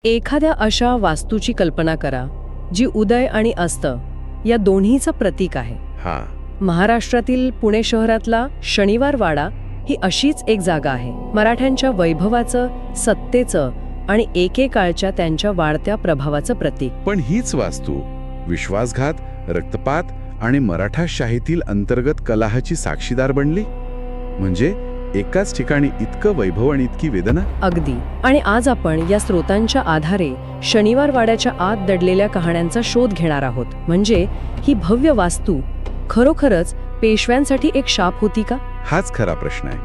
एखाद्या अशा वास्तूची कल्पना करा जी उदय आणि अस्त या दोन्हीचं प्रतीक आहे. हा महाराष्ट्रातील पुणे शहरातला शनिवार वाडा ही अशीच एक जागा आहे. मराठ्यांच्या वैभवाचं, सत्तेचं आणि एकेकाळच्या त्यांच्या वाढत्या प्रभावाचं प्रतीक. पण हीच वास्तू विश्वासघात, रक्तपात आणि मराठाशाहीतील अंतर्गत कलहाची साक्षीदार बनली. म्हणजे एकाच ठिकाणी इतकं वैभव आणि इतकी वेदना. अगदी. आणि आज आपण या स्रोतांच्या आधारे शनिवार वाड्याच्या आत दडलेल्या कहाण्यांचा शोध घेणार आहोत. म्हणजे ही भव्य वास्तू खरोखरच पेशव्यांसाठी एक शाप होती का? हाच खरा प्रश्न आहे.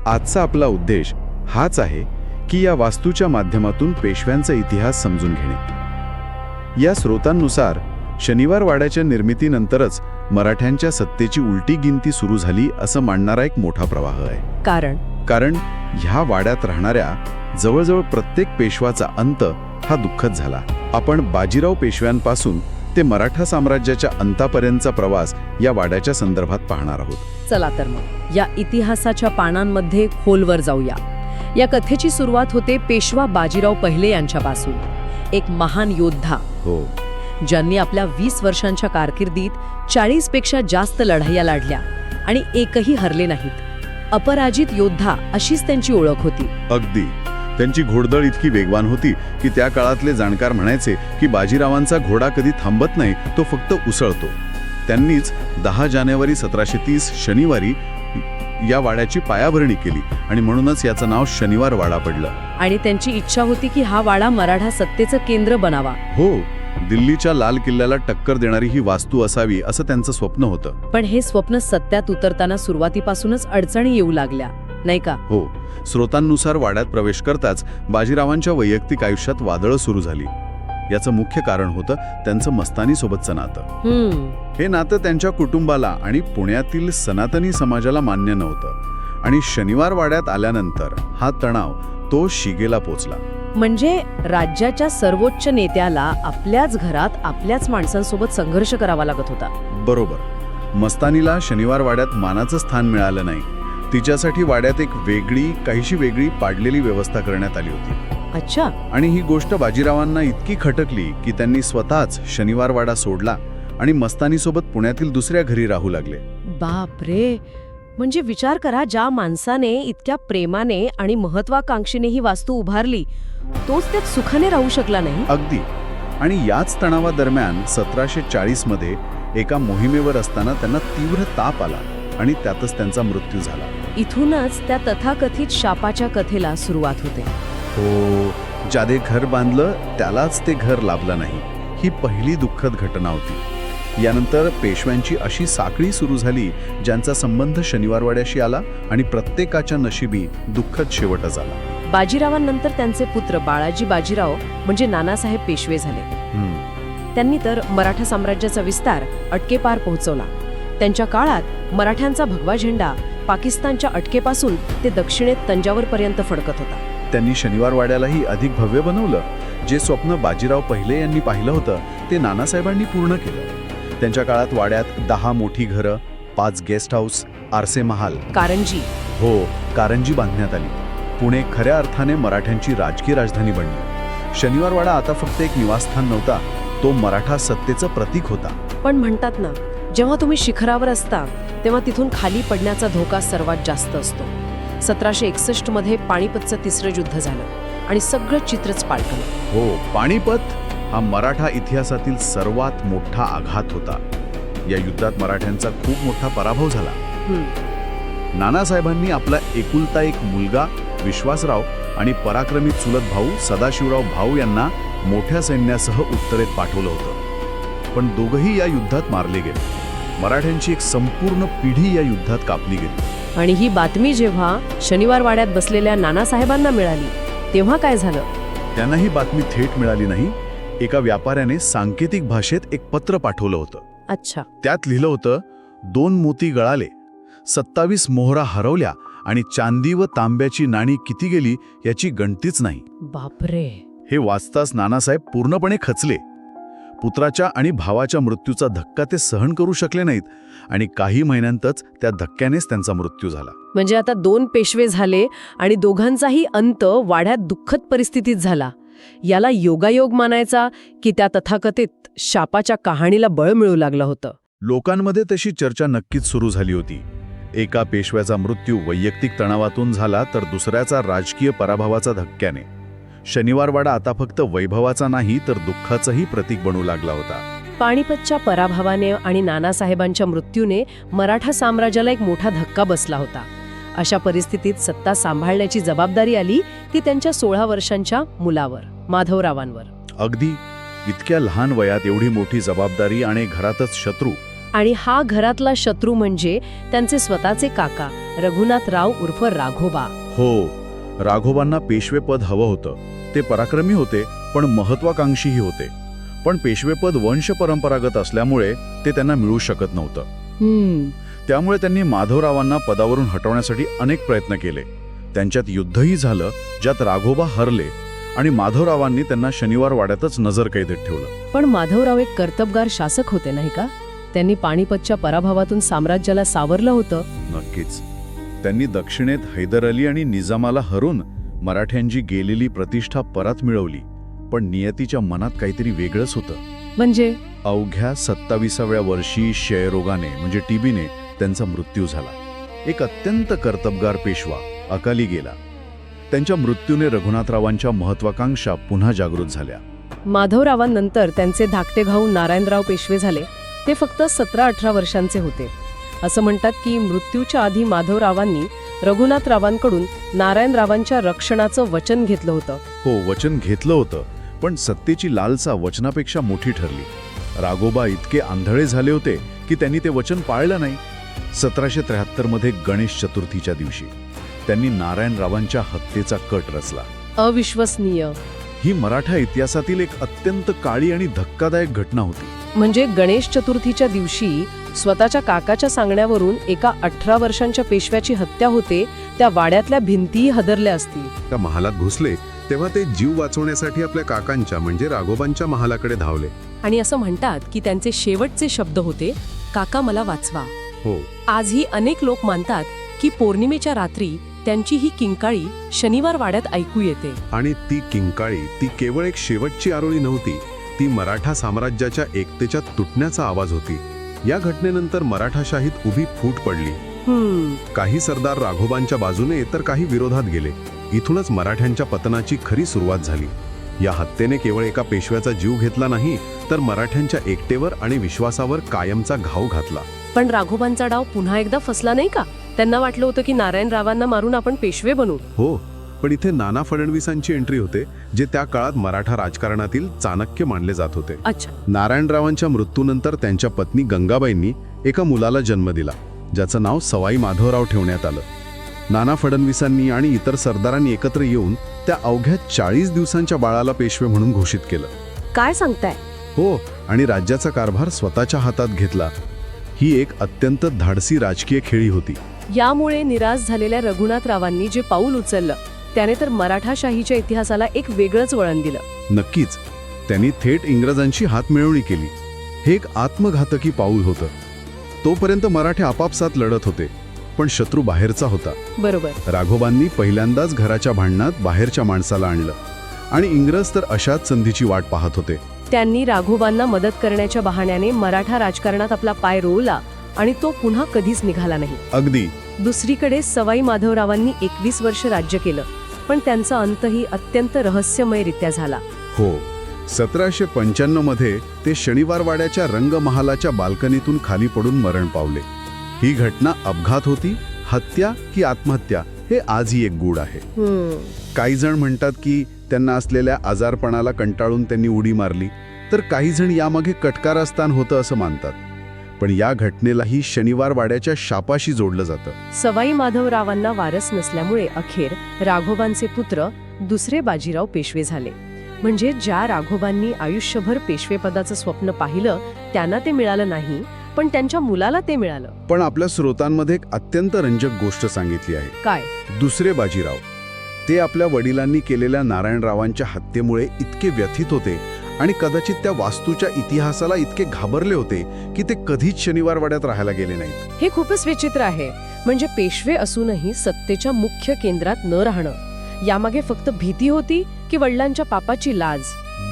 आजचा आपला उद्देश हाच आहे की या वास्तूच्या माध्यमातून पेशव्यांचा इतिहास समजून घेणे. या स्रोतांनुसार शनिवार वाड्याच्या निर्मितीनंतरच मराठ्यांच्या सत्तेची उलटी गिनती सुरू झाली असं मानणारा एक मोठा प्रवाह आहे. कारण ह्या वाड्यात राहणाऱ्या जवळजवळ प्रत्येक पेशवाचा अंत हा दुःखद झाला. आपण बाजीराव पेशव्यांपासून ते मराठा साम्राज्याच्या अंतापर्यंतचा प्रवास या वाड्याच्या संदर्भात पाहणार आहोत. चला तर मग या इतिहासाच्या पानांमध्ये खोलवर जाऊया. या कथेची सुरुवात होते पेशवा बाजीराव पहिले यांच्यापासून. एक महान योद्धा हो, ज्यांनी आपल्या 20 वर्षांच्या कारकिर्दीत 40 पेक्षा जास्त लढाया लढल्या आणि एकही हरले नाहीत. अपराजित योद्धा अशीच त्यांची ओळख होती. अगदी. त्यांची घोडदळ इतकी वेगवान होती की त्या काळातले जाणकार म्हणायचे की बाजीरावांचा घोडा कधी थांबत नाही, तो फक्त उसळतो. त्यांनीच 10 जानेवारी 1730 शनिवारी या वाड्याची पायाभरणी केली आणि म्हणूनच याचं नाव शनिवार वाडा पडलं. आणि त्यांची इच्छा होती की हा वाडा मराठा सत्तेचं केंद्र बनावा. हो, दिल्लीच्या लाल किल्ल्याला टक्कर देणारी ही वास्तू असावी असं त्यांचं स्वप्न होतं. पण हे स्वप्न सत्यात उतरताना सुरुवातीपासूनच अडचणी येऊ लागल्या, नाही का? हो. स्रोतांनुसार वाड्यात प्रवेश करताच बाजीरावांच्या वैयक्तिक आयुष्यात वादळं सुरू झाली. याचं मुख्य कारण होतं त्यांचं मस्तानीसोबतचं नातं. हे नातं त्यांच्या कुटुंबाला आणि पुण्यातील सनातनी समाजाला मान्य नव्हतं. आणि शनिवार वाड्यात आल्यानंतर हा तणाव तो शिगेला पोचला. म्हणजे राज्याच्या सर्वोच्च नेत्याला आपल्याच घरात आपल्याच माणसांसोबत संघर्ष करावा लागत होता. बरोबर. मस्तानीला शनिवार वाड्यात मानाचं स्थान मिळालं नाही. तिच्यासाठी वाड्यात एक काहीशी वेगळी पाडलेली व्यवस्था करण्यात आली होती. अच्छा. आणि ही गोष्ट बाजीरावांना इतकी खटकली की त्यांनी स्वतःच शनिवार वाडा सोडला आणि मस्तानीसोबत पुण्यातील दुसऱ्या घरी राहू लागले. बापरे. म्हणजे विचार करा, ज्या माणसाने इतक्या प्रेमाने आणि महत्वाकांक्षीने ही वास्तू उभारली तोच त्यात सुखाने राहू शकला नाही. अगदी. आणि याच तणावादरम्यान 1740 मध्ये एका मोहिमेवर असताना त्यांना तीव्र ताप आला आणि त्यातच त्यांचा मृत्यू झाला. इथूनच त्या तथाकथित शापाच्या कथेला सुरुवात होते. हो, ज्याने घर बांधलं त्यालाच ते घर लाभलं नाही, ही पहिली दुःखद घटना होती. यानंतर पेशव्यांची अशी साखळी सुरू झाली ज्यांचा संबंध शनिवारवाड्याशी आला आणि प्रत्येकाच्या नशिबी दुःखद शेवटच आला. बाजीरावांनंतर त्यांचे पुत्र बाळाजी बाजीराव म्हणजे नानासाहेब पेशवे झाले. त्यांनी तर मराठा साम्राज्याचा विस्तार अटकेपार पोहोचवला. त्यांच्या काळात मराठ्यांचा भगवा झेंडा पाकिस्तानच्या अटकेपासून ते दक्षिणेत तंजावरपर्यंत फडकत होता. त्यांनी शनिवार वाड्यालाही अधिक भव्य बनवलं. जे स्वप्न बाजीराव पहिले यांनी पाहिलं होतं ते नानासाहेबांनी पूर्ण केलं. त्यांच्या काळात वाड्यात 10 मोठी घरं, 5 गेस्ट हाऊस, आरसे महाल, कारंजी बांधण्यात आली. पुणे खऱ्या अर्थाने मराठ्यांची राजकीय राजधानी बनली. शनिवार वाडा आता फक्त एक निवासस्थान नव्हता, तो मराठा सत्तेचं प्रतीक होता. पण म्हणतात ना, जेव्हा तुम्ही शिखरावर असता तेव्हा तिथून खाली पडण्याचा धोका सर्वात जास्त असतो. 1761 मध्ये पाणीपतचं तिसरं युद्ध झालं आणि सगळं चित्रच पालटलं. हो, पाणीपत हा मराठा इतिहासातील सर्वात मोठा आघात होता. या युद्धात मराठ्यांचा खूप मोठा पराभव झाला. नानासाहेबांनी आपला एकुलता एक मुलगा विश्वासराव आणि पराक्रमी चुलत भाऊ सदाशिवराव भाऊ यांना मोठ्या सैन्यासह उत्तरेत पाठवलं होतं. पण दोघंही या युद्धात मारले गेले. मराठ्यांची एक संपूर्ण पिढी या युद्धात कापली गेली. आणि ही बातमी जेव्हा शनिवार वाड्यात बसलेल्या नानासाहेबांना मिळाली तेव्हा काय झालं? त्यांना ही बातमी थेट मिळाली नाही. एका व्यापाऱ्याने सांकेतिक भाषेत एक पत्र पाठवलं होतं. अच्छा. त्यात लिहिलं होतं, 2 मोती गळाले, 27 मोहरा हरवल्या आणि चांदी व तांब्याची नाणी किती गेली याची गणतीच नाही. बापरे. हे वाचताच नानासाहेब पूर्णपणे खचले. पुत्राच्या आणि भावाच्या मृत्यूचा धक्का ते सहन करू शकले नाहीत आणि काही महिन्यांतच त्या धक्क्यानेच त्यांचा मृत्यू झाला. म्हणजे आता 2 पेशवे झाले आणि दोघांचाही अंत वाड्यात दुःखद परिस्थितीत झाला. याला योगायोग मानायचा की त्या तथाकथित शापाच्या कहाणीला बळ मिळू लागलं होतं? लोकांमध्ये तशी चर्चा नक्कीच सुरू झाली होती. एका पेशव्याचा मृत्यू वैयक्तिक तणावातून झाला तर दुसऱ्याचा राजकीय पराभवाचा धक्क्याने. शनिवारवाडा आता फक्त वैभवाचा नाही तर दुःखाचंही प्रतीक बनू लागला होता. पानिपतच्या पराभवाने आणि नानासाहेबांच्या मृत्यूने मराठा साम्राज्याला एक मोठा धक्का बसला होता. अशा परिस्थितीत सत्ता सांभाळण्याची जबाबदारी आली ती त्यांच्या 16 वर्षांच्या मुलावर, माधवरावांवर. अगदी इतक्या लहान वयात एवढी मोठी जबाबदारी आणि घरातच शत्रू. आणि हा घरातला शत्रू म्हणजे त्यांचे स्वतःचे काका रघुनाथराव उर्फ राघोबा. हो, राघोबांना पेशवेपद हवं होतं. ते पराक्रमी होते पण महत्वाकांक्षीही होते. पण पेशवेपद वंश परंपरागत असल्यामुळे ते त्यांना मिळू शकत नव्हतं. त्यामुळे त्यांनी माधवरावांना पदावरून हटवण्यासाठी अनेक प्रयत्न केले. त्यांच्यात युद्धही झालं ज्यात राघोबा हरले आणि माधवरावांनी त्यांना शनिवार वाड्यातच नजरकैदेत ठेवलं. पण माधवराव एक कर्तबगार शासक होते नाही का? त्यांनी पानिपतच्या पराभवातून साम्राज्याला सावरलं होतं. नक्कीच. त्यांनी दक्षिणेत हैदर अली आणि निजामाला हरून मराठ्यांची गेलेली प्रतिष्ठा परत मिळवली. पण नियतीच्या मनात काहीतरी वेगळंच होतं. म्हणजे अवघ्या 27व्या वर्षी क्षयरोगाने म्हणजे टीबीने त्यांचा मृत्यू झाला. एक अत्यंत कर्तबगार पेशवा अकाली गेला. त्यांच्या मृत्यूने रघुनाथरावांच्या महत्वाकांक्षा पुन्हा जागृत झाल्या. माधवरावांनंतर त्यांचे धाकटे भाऊ नारायणराव पेशवे झाले. ते फक्त 17-18 वर्षांचे होते. असं म्हणतात की मृत्यूच्या आधी माधवरावांनी रघुनाथरावांकडून नारायणरावांच्या रक्षणाचं वचन घेतलं होतं. हो, वचन घेतलं होतं, पण सत्तेची लालसा वचनापेक्षा मोठी ठरली. राघोबा इतके आंधळे झाले होते की त्यांनी ते वचन पाळलं नाही. 1773 मध्ये गणेश चतुर्थीच्या दिवशी त्यांनी नारायणरावांच्या हत्येचा कट रचला. अविश्वसनीय. ही मराठा इतिहासातील एक अत्यंत काळी आणि धक्कादायक घटना होती. म्हणजे गणेश चतुर्थीच्या दिवशी स्वतःच्या काकाच्या सांगण्यावरून एका 18 वर्षांच्या पेशव्याची हत्या होते. त्या वाड्यातल्या भिंतीही हदरल्या असतील. त्या महालात घुसले तेव्हा ते जीव वाचवण्यासाठी आपल्या काकांच्या म्हणजे राघोबांच्या महालाकडे धावले. आणि असं म्हणतात की त्यांचे शेवटचे शब्द होते, काका मला वाचवा. हो, आजही अनेक लोक मानतात की पौर्णिमेच्या रात्री त्यांची ही किंकाळी शनिवार वाड्यात ऐकू येते. आणि ती किंकाळी ती केवळ एक शेवटची आरोळी नव्हती. ती मराठा साम्राज्याच्या एकतेच्या तुटण्याचा आवाज होती. या घटनेनंतर मराठाशाहीत उभी फूट पडली. काही सरदार राघोबांच्या बाजूने तर काही विरोधात गेले. इथूनच मराठ्यांच्या पतनाची खरी सुरुवात झाली. या हत्येने केवळ एका पेशव्याचा जीव घेतला नाही तर मराठ्यांच्या एकतेवर आणि विश्वासावर कायमचा घाव घातला. पण राघोबांचा डाव पुन्हा एकदा फसला नाही का? त्यांना वाटलं होतं की नारायणरावांना मारून आपण पेशवे बनू. हो, पण इथे नाना फडणवीसांची एंट्री होते, जे त्या काळात मराठा राजकारणातील चाणक्य मानले जात होते. अच्छा. नारायणरावांच्या मृत्यूनंतर त्यांच्या पत्नी गंगाबाईंनी एका मुलाला जन्म दिला, ज्याचं नाव सवाई माधवराव ठेवण्यात आलं. नाना फडणवीसांनी आणि इतर सरदारांनी एकत्र येऊन त्या अवघ्या 40 दिवसांच्या बाळाला पेशवे म्हणून घोषित केलं. काय सांगताय? हो, आणि राज्याचा कारभार स्वतःच्या हातात घेतला. ही एक अत्यंत धाडसी राजकीय खेळी होती. यामुळे निराश झालेल्या रघुनाथरावांनी जे पाऊल उचललं त्याने तर मराठाशाहीच्या इतिहासाला एक वेगळंच वळण दिलं. नक्कीच. त्यांनी थेट इंग्रजांची हातमिळवणी केली. हे एक आत्मघातकी पाऊल होतं. तोपर्यंत मराठे आपापसात लढत होते, पण शत्रू बाहेरचा होता. बरोबर. राघोबांनी पहिल्यांदाच घराच्या भांडणात बाहेरच्या माणसाला आणलं आणि इंग्रज तर अशाच संधीची वाट पाहत होते. त्यांनी राघोबांना मदत करण्याच्या बहाण्याने मराठा राजकारणात आपला पाय रोवला आणि तो पुन्हा कधीच निघाला नाही. अगदी. दुसरीकडे सवाई माधवरावांनी 21 वर्ष राज्य केलं, पण त्यांचा अंतही अत्यंत रहस्यमयरित्या झाला. हो, 1795 मध्ये ते शनिवार वाड्याच्या रंगमहालाच्या बाल्कनीतून खाली पडून मरण पावले. ही घटना अपघात होती, हत्या की आत्महत्या हे आजही एक गूढ आहे. काही जण म्हणतात की त्यांना असलेल्या आजारपणाला कंटाळून त्यांनी उडी मारली, तर काही जण यामागे कटकारस्थान होतं असं मानतात. पण या घटनेलाही शनिवार वाड्याच्या शापाशी जोडलं जातं. सवाई माधवरावांना वारस नसल्यामुळे अखेर राघोबांचे पुत्र दुसरे बाजीराव पेशवे झाले. म्हणजे ज्या राघोबांनी आयुष्यभर पेशवेपदाचं स्वप्न पाहिलं त्यांना ते मिळालं नाही, पण त्यांच्या मुलाला ते मिळालं. पण आपल्या स्रोतांमध्ये एक अत्यंत रंजक गोष्ट सांगितली आहे. काय? दुसरे बाजीराव ते आपल्या वडिलांनी केलेल्या नारायणरावांच्या हत्येमुळे इतके व्यथित होते आणि कदाचित त्या वास्तूच्या इतिहासाला इतके घाबरले होते की ते कधीच शनिवार वाड्यात राहायला गेले नाहीत. हे खूपच विचित्र आहे. म्हणजे पेशवे असूनही सत्तेच्या मुख्य केंद्रात न राहणं यामागे फक्त भीती होती की वडिलांच्या पापाची लाज?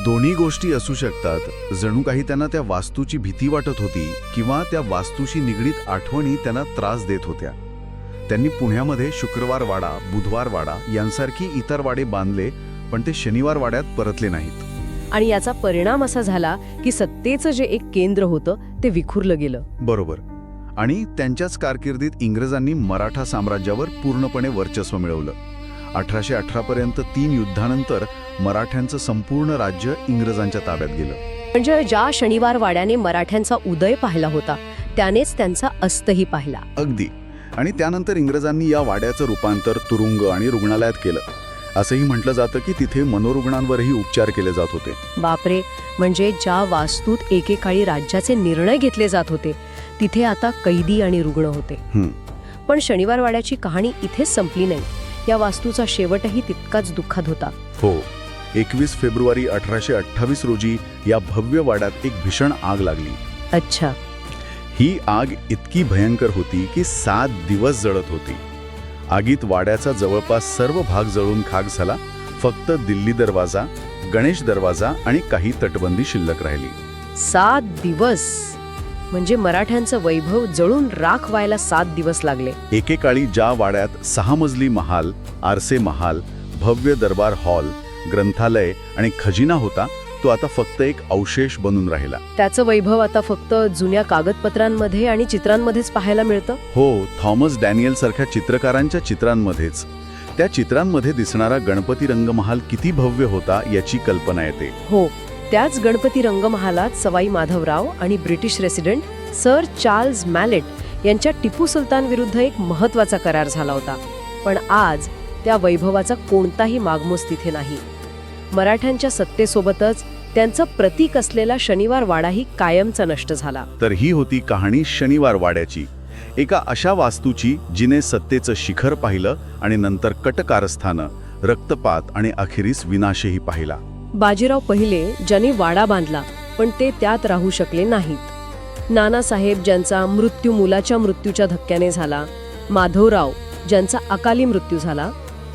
दोन्ही गोष्टी असू शकतात. जणू काही त्यांना त्या वास्तूची भीती वाटत होती किंवा त्या वास्तूशी निगडीत आठवणी त्यांना त्रास देत होत्या. त्यांनी पुण्यामध्ये शुक्रवार वाडा, बुधवार वाडा यांसारखी इतर वाडे बांधले, पण ते शनिवार वाड्यात परतले नाहीत. आणि याचा परिणाम असा झाला की सत्तेचं जे एक केंद्र होतं ते विखुरलं गेलं. बरोबर. आणि त्यांच्याच कारकिर्दीत इंग्रजांनी मराठा साम्राज्यावर पूर्णपणे वर्चस्व मिळवलं. 1818 पर्यंत 3 युद्धानंतर मराठ्यांचं संपूर्ण राज्य इंग्रजांच्या ताब्यात गेलं. म्हणजे ज्या शनिवार वाड्याने मराठ्यांचा उदय पाहिला होता त्यानेच त्यांचा अस्तही पाहिला. अगदी. आणि त्यानंतर इंग्रजांनी या वाड्याचं रूपांतर तुरुंग आणि रुग्णालयात केलं. असंही म्हटलं जातं की तिथे मनोरुग्णांवरही उपचार केले जात होते. बापरे, म्हणजे ज्या वास्तूत एकेकाळी राज्याचे निर्णय घेतले जात होते तिथे आता कैदी आणि रुग्ण होते. पण शनिवार वाड्याची कहाणी इथेच संपली नाही. या वास्तूचा शेवटही तितकाच दुःखद होता. हो. 21 फेब्रुवारी 1828 रोजी या भव्य वाड्यात एक भीषण आग लागली. अच्छा. ही आग इतकी भयंकर होती की 7 दिवस जळत होती. आगीत वाड्याचा जवळपास सर्व भाग जळून खाक झाला. फक्त दिल्ली दरवाजा, गणेश दरवाजा आणि काही तटबंदी शिल्लक राहिली. 7 दिवस म्हणजे मराठ्यांचं वैभव जळून राख व्हायला 7 दिवस लागले. एकेकाळी ज्या वाड्यात 6 मजली महाल, आरसे महाल, भव्य दरबार हॉल, ग्रंथालय आणि खजिना होता, तो आता फक्त एक अवशेष बनून राहिला. त्याचं वैभव आता फक्त जुन्या कागदपत्रांमध्ये आणि चित्रांमध्येच पाहायला मिळतं. हो, थॉमस डॅनियल सारख्या चित्रकारांच्या चित्रांमध्येच. त्या चित्रांमध्ये दिसणारा गणपती रंगमहाल किती भव्य होता याची कल्पना येते. हो, त्याच गणपती रंगमहालात सवाई माधवराव आणि British resident sir Charles malate यांच्या टिपू सुलतान विरुद्ध एक महत्त्वाचा करार झाला होता. पण आज त्या वैभवाचा कोणताही मागमूस तिथे नाही. मराठ्यांच्या सत्तेसोबतच त्यांचं प्रतीक असलेला शनिवार वाडाही कायमचा नष्ट झाला. तर ही होती कहाणी शनिवार वाड्याची, एका अशा वास्तूची जिने सत्तेचं शिखर पाहिलं आणि नंतर कटकारस्थानं, रक्तपात आणि अखेरीस विनाशही पाहिला. बाजीराव पहिले ज्यांनी वाडा बांधला पण ते त्यात राहू शकले नाहीत. नानासाहेब ज्यांचा मृत्यू मुलाच्या मृत्यूच्या धक्क्याने झाला, माधवराव ज्यांचा अकाली मृत्यू झाला,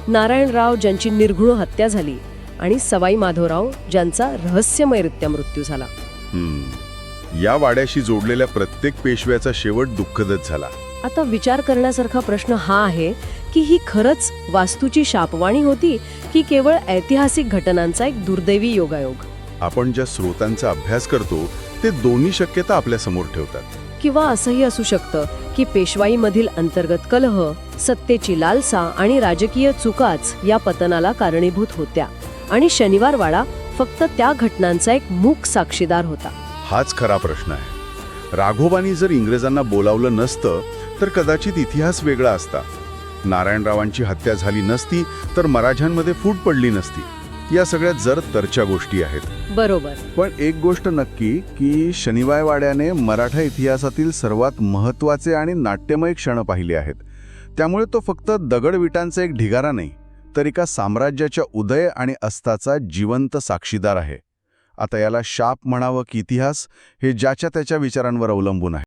नारायणराव ज्यांची निर्घृण हत्या झाली आणि सवाई माधवराव ज्यांचा रहस्यमयरित्या मृत्यू झाला. या वाड्याशी जोडलेल्या प्रत्येक पेशव्याचा शेवट दुःखदच झाला. आता विचार करण्यासारखा प्रश्न हा आहे की ही खरंच वास्तूची शापवाणी होती की केवळ ऐतिहासिक घटनांचा एक दुर्दैवी योगायोग? आपण ज्या स्रोतांचा अभ्यास करतो ते दोन्ही शक्यता आपल्या समोर ठेवतात. किंवा असंही असू शकतं की पेशवाईमधील अंतर्गत कलह, सत्तेची लालसा आणि राजकीय चुकाच या पतनाला कारणीभूत होत्या आणि शनिवार वाडा फक्त त्या घटनांचा एक मूक साक्षीदार होता. हाच खरा प्रश्न आहे. राघोबांनी जर इंग्रजांना बोलावलं नसतं तर कदाचित इतिहास वेगळा असता. नारायणरावांची हत्या झाली नसती तर मराठ्यांमध्ये फूट पडली नसती. या सगळ्यात जर तरच्या गोष्टी आहेत. बरोबर. पण एक गोष्ट नक्की की शनिवार वाड्याने मराठा इतिहासातील सर्वात महत्त्वाचे आणि नाट्यमय क्षण पाहिले आहेत. त्यामुळे तो फक्त दगडविटांचा एक ढिगारा नाही, तर एका साम्राज्याच्या उदय आणि अस्ताचा जिवंत साक्षीदार आहे. आता याला शाप म्हणावं की इतिहास, हे ज्याच्या त्याच्या विचारांवर अवलंबून आहे.